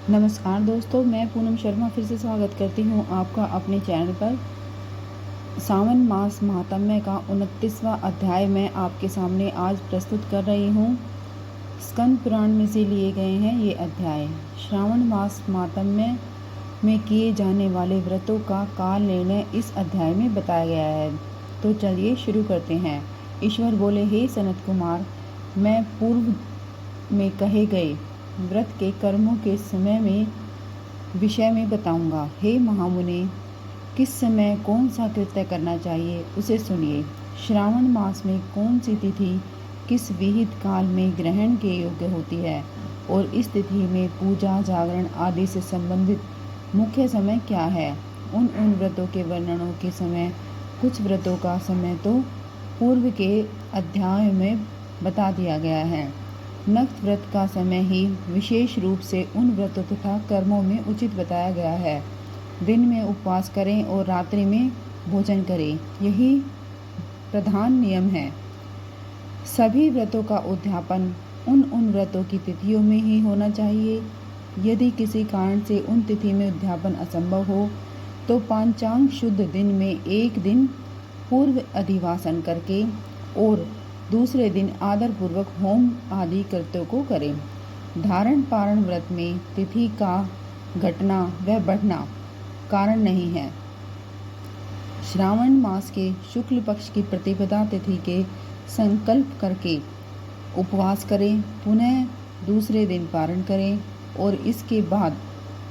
नमस्कार दोस्तों, मैं पूनम शर्मा फिर से स्वागत करती हूँ आपका अपने चैनल पर। सावन मास महात्म्य का 29वां अध्याय मैं आपके सामने आज प्रस्तुत कर रही हूँ। स्कंद पुराण में से लिए गए हैं ये अध्याय। श्रावण मास महात्म्य में किए जाने वाले व्रतों का काल निर्णय इस अध्याय में बताया गया है। तो चलिए शुरू करते हैं। ईश्वर बोले, हे सनत कुमार, मैं पूर्व में कहे गए व्रत के कर्मों के विषय में बताऊंगा। हे महामुने, किस समय कौन सा कृत्य करना चाहिए उसे सुनिए। श्रावण मास में कौन सी तिथि किस विहित काल में ग्रहण के योग्य होती है और इस तिथि में पूजा जागरण आदि से संबंधित मुख्य समय क्या है। उन व्रतों के वर्णनों के समय कुछ व्रतों का समय तो पूर्व के अध्याय में बता दिया गया है। नक्त व्रत का समय ही विशेष रूप से उन व्रतों तथा कर्मों में उचित बताया गया है। दिन में उपवास करें और रात्रि में भोजन करें, यही प्रधान नियम है। सभी व्रतों का उद्यापन उन व्रतों की तिथियों में ही होना चाहिए। यदि किसी कारण से उन तिथि में उद्यापन असंभव हो तो पांचांग शुद्ध दिन में एक दिन पूर्व अधिवासन करके और दूसरे दिन आदर पूर्वक होम आदि कर्तव्यों को करें। धारण पारण व्रत में तिथि का घटना व बढ़ना कारण नहीं है। श्रावण मास के शुक्ल पक्ष की प्रतिपदा तिथि के संकल्प करके उपवास करें, पुनः दूसरे दिन पारण करें और इसके बाद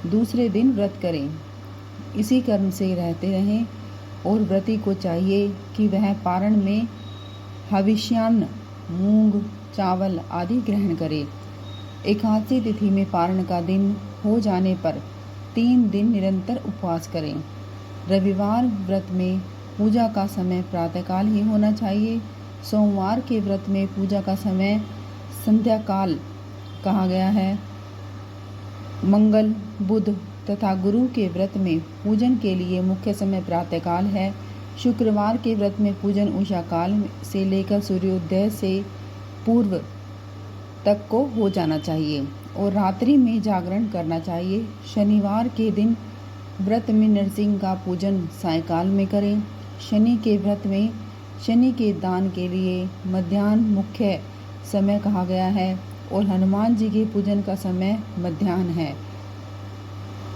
दूसरे दिन व्रत करें। इसी कर्म से रहते रहें और व्रती को चाहिए कि वह पारण में हविष्यान्न, मूंग, चावल आदि ग्रहण करे। एकादशी तिथि में पारण का दिन हो जाने पर 3 दिन निरंतर उपवास करें। रविवार व्रत में पूजा का समय प्रातःकाल ही होना चाहिए। सोमवार के व्रत में पूजा का समय संध्या काल कहा गया है। मंगल, बुध तथा गुरु के व्रत में पूजन के लिए मुख्य समय प्रातःकाल है। शुक्रवार के व्रत में पूजन उषा काल से लेकर सूर्योदय से पूर्व तक को हो जाना चाहिए और रात्रि में जागरण करना चाहिए। शनिवार के दिन व्रत में नरसिंह का पूजन सायंकाल में करें। शनि के व्रत में शनि के दान के लिए मध्याह्न मुख्य समय कहा गया है और हनुमान जी के पूजन का समय मध्याह्न है।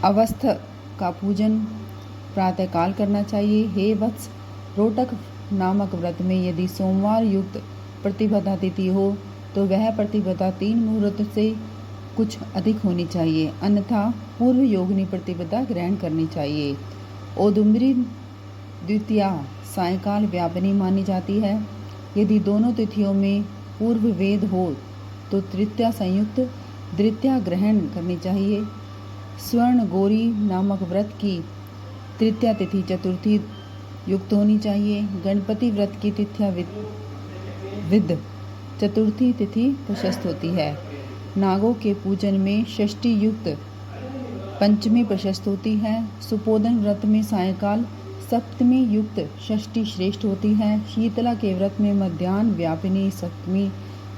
अवस्थ का पूजन प्रातःकाल करना चाहिए। हे वत्स, रोटक नामक व्रत में यदि सोमवार युक्त प्रतिपदा तिथि हो तो वह प्रतिपदा 3 मुहूर्त से कुछ अधिक होनी चाहिए, अन्यथा पूर्व योगिनी प्रतिपदा ग्रहण करनी चाहिए। औदुंबरी द्वितीया सायंकाल व्यापनी मानी जाती है। यदि दोनों तिथियों में पूर्व वेद हो तो तृतीया संयुक्त द्वितीया ग्रहण करनी चाहिए। स्वर्ण गौरी नामक व्रत की तृतीया तिथि चतुर्थी युक्त होनी चाहिए। गणपति व्रत की तिथिया विद चतुर्थी तिथि प्रशस्त होती है। नागों के पूजन में षष्ठी युक्त पंचमी प्रशस्त होती है। सुपोदन व्रत में सायंकाल सप्तमी युक्त षष्ठी श्रेष्ठ होती है। शीतला के व्रत में मध्याह्न व्यापिनी सप्तमी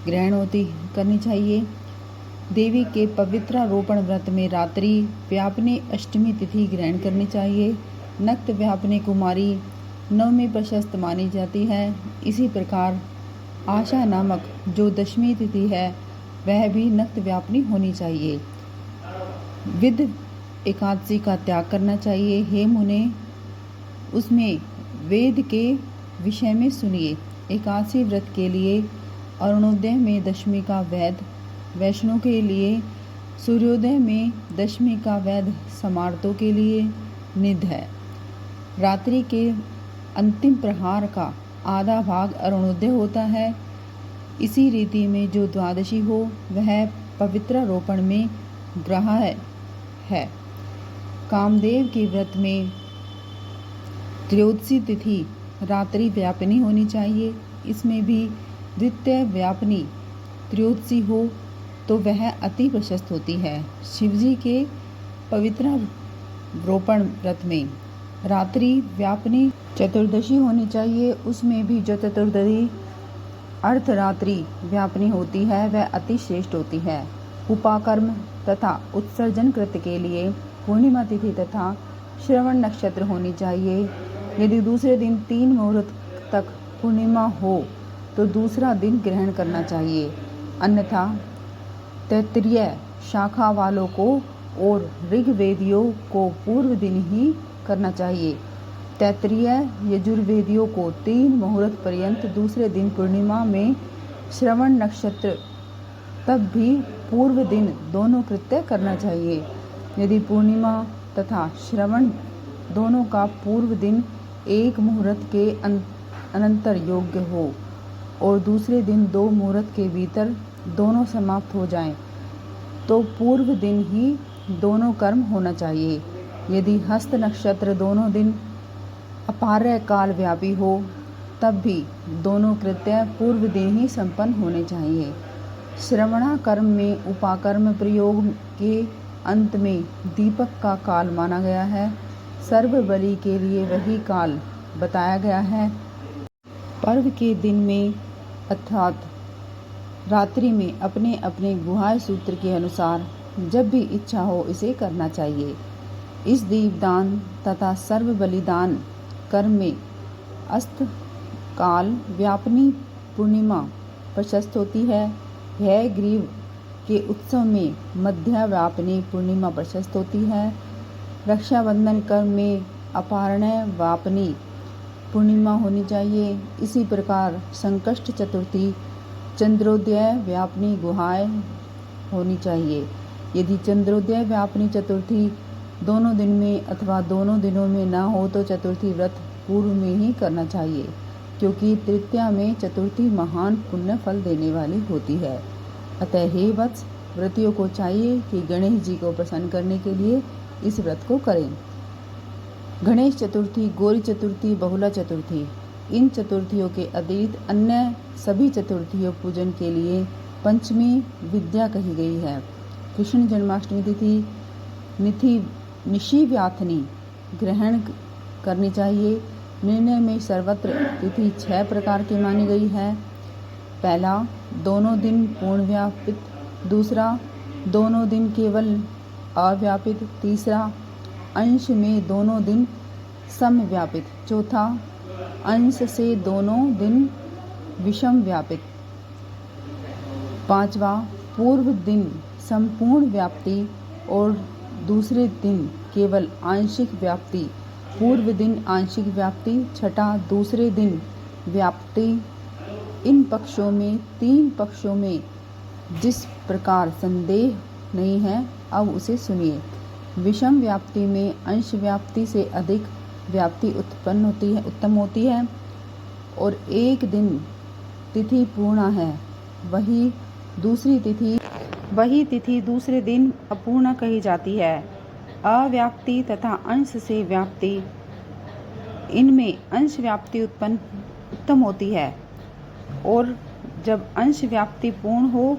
ग्रहण करनी चाहिए। देवी के पवित्रारोपण व्रत में रात्रि व्यापनी अष्टमी तिथि ग्रहण करनी चाहिए। नक्त व्यापनी कुमारी नवमी प्रशस्त मानी जाती है। इसी प्रकार आशा नामक जो दशमी तिथि है वह भी नक्त व्यापनी होनी चाहिए। विद एकादशी का त्याग करना चाहिए। हे मुने, उसमें वेद के विषय में सुनिए। एकादशी व्रत के लिए अरुणोदय में दशमी का वैध, वैष्णव के लिए सूर्योदय में दशमी का वैध, समार्तों के लिए निध है। रात्रि के अंतिम प्रहार का आधा भाग अरुणोदय होता है। इसी रीति में जो द्वादशी हो वह पवित्रारोपण में ग्रह है। कामदेव के व्रत में त्रयोदशी तिथि रात्रि व्यापिनी होनी चाहिए। इसमें भी द्वितीय व्यापिनी त्रयोदशी हो तो वह अति प्रशस्त होती है। शिवजी के पवित्रारोपण व्रत में रात्रि व्यापिनी चतुर्दशी होनी चाहिए। उसमें भी जो चतुर्दशी अर्धरात्रि व्यापिनी होती है वह अति श्रेष्ठ होती है। उपाकर्म तथा उत्सर्जन कृत्य के लिए पूर्णिमा तिथि तथा श्रवण नक्षत्र होनी चाहिए। यदि दूसरे दिन 3 मुहूर्त तक पूर्णिमा हो तो दूसरा दिन ग्रहण करना चाहिए, अन्यथा तैत्तिरीय शाखा वालों को और ऋग्वेदियों को पूर्व दिन ही करना चाहिए। तैत्तिरीय यजुर्वेदियों को 3 मुहूर्त पर्यंत दूसरे दिन पूर्णिमा में श्रवण नक्षत्र तब भी पूर्व दिन दोनों कृत्य करना चाहिए। यदि पूर्णिमा तथा श्रवण दोनों का पूर्व दिन 1 मुहूर्त के अनंतर योग्य हो और दूसरे दिन 2 मुहूर्त के भीतर दोनों समाप्त हो जाएं, तो पूर्व दिन ही दोनों कर्म होना चाहिए। यदि हस्त नक्षत्र दोनों दिन अपार्य काल व्यापी हो तब भी दोनों कृत्य पूर्व दिन ही संपन्न होने चाहिए। श्रवणा कर्म में उपाकर्म प्रयोग के अंत में दीपक का काल माना गया है। सर्व बलि के लिए वही काल बताया गया है। पर्व के दिन में अर्थात रात्रि में अपने अपने गुहाय सूत्र के अनुसार जब भी इच्छा हो इसे करना चाहिए। इस दीपदान तथा सर्व बलिदान कर्म में अस्त काल व्यापनी पूर्णिमा प्रशस्त होती है। यह ग्रीव के उत्सव में मध्य व्यापनी पूर्णिमा प्रशस्त होती है। रक्षाबंधन कर्म में अपारण्य व्यापनी पूर्णिमा होनी चाहिए। इसी प्रकार संकष्ट चतुर्थी चंद्रोदय व्यापनी गुहाय होनी चाहिए। यदि चंद्रोदय व्यापनी चतुर्थी दोनों दिन में अथवा दोनों दिनों में न हो तो चतुर्थी व्रत पूर्व में ही करना चाहिए, क्योंकि तृतीया में चतुर्थी महान पुण्य फल देने वाली होती है। अतः हे वत्स, व्रतियों को चाहिए कि गणेश जी को प्रसन्न करने के लिए इस व्रत को करें। गणेश चतुर्थी, गौरी चतुर्थी, बहुला चतुर्थी, इन चतुर्थियों के अतिरिक्त अन्य सभी चतुर्थियों पूजन के लिए पंचमी विद्या कही गई है। कृष्ण जन्माष्टमी तिथि निशिव्याथनी ग्रहण करनी चाहिए। निर्णय में सर्वत्र तिथि 6 प्रकार की मानी गई है। पहला, दोनों दिन पूर्ण व्यापित। दूसरा, दोनों दिन केवल अव्यापित। तीसरा, अंश में दोनों दिन समव्यापित। चौथा, अंश से दोनों दिन विषम व्यापित। पांचवा, पूर्व दिन संपूर्ण व्याप्ति और दूसरे दिन केवल आंशिक व्याप्ति। पूर्व दिन आंशिक व्याप्ति। छठा, दूसरे दिन व्याप्ति। इन पक्षों में 3 पक्षों में जिस प्रकार संदेह नहीं है, अब उसे सुनिए। विषम व्याप्ति में अंश व्याप्ति से अधिक व्याप्ति उत्तम होती है और एक दिन तिथि पूर्णा है, वही तिथि दूसरे दिन अपूर्णा कही जाती है। अव्याप्ति तथा अंश से व्याप्ति, इनमें अंश व्याप्ति उत्तम होती है और जब अंश व्याप्ति पूर्ण हो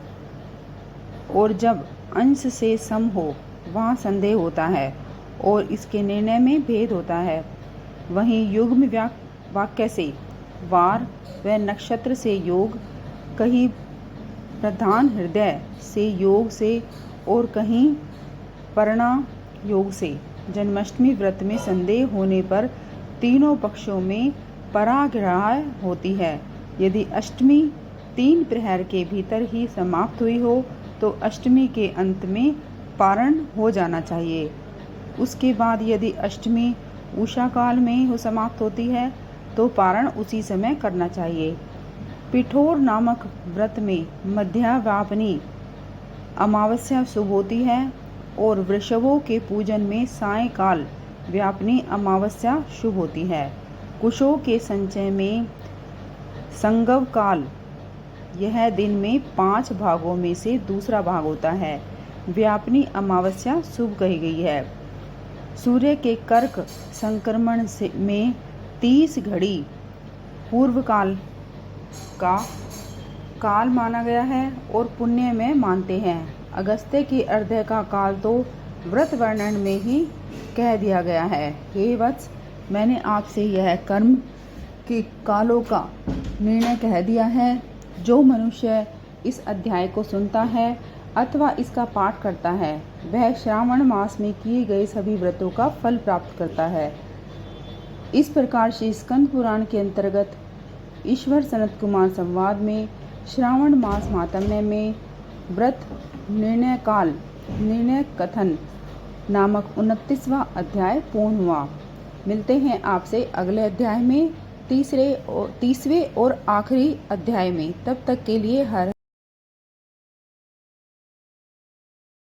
और जब अंश से सम हो वहाँ संदेह होता है और इसके निर्णय में भेद होता है। वहीं युग्म वाक्य से वार व नक्षत्र से योग, कहीं प्रधान हृदय से योग से और कहीं पर्णा योग से जन्माष्टमी व्रत में संदेह होने पर तीनों पक्षों में पराग्रह होती है। यदि अष्टमी 3 प्रहर के भीतर ही समाप्त हुई हो तो अष्टमी के अंत में पारण हो जाना चाहिए। उसके बाद यदि अष्टमी उषा काल में हो समाप्त होती है तो पारण उसी समय करना चाहिए। पिठोर नामक व्रत में मध्याव्यापनी अमावस्या शुभ होती है और वृषभों के पूजन में सायंकाल व्यापनी अमावस्या शुभ होती है। कुशों के संचय में संगव काल, यह दिन में 5 भागों में से दूसरा भाग होता है, व्यापनी अमावस्या शुभ कही गई है। सूर्य के कर्क संक्रमण में 30 घड़ी पूर्व काल का काल माना गया है और पुण्य में मानते हैं। अगस्त्य के अर्घ्य का काल तो व्रत वर्णन में ही कह दिया गया है। हे वत्स, मैंने आपसे यह कर्म के कालों का निर्णय कह दिया है। जो मनुष्य इस अध्याय को सुनता है अथवा इसका पाठ करता है वह श्रावण मास में किए गए सभी व्रतों का फल प्राप्त करता है। इस प्रकार से स्कंद पुराण के अंतर्गत ईश्वर सनत कुमार संवाद में श्रावण मास माहात्म्य में व्रत निर्णय काल निर्णय कथन नामक 29वां अध्याय पूर्ण हुआ। मिलते हैं आपसे अगले अध्याय में तीसरे और आखिरी अध्याय में। तब तक के लिए हर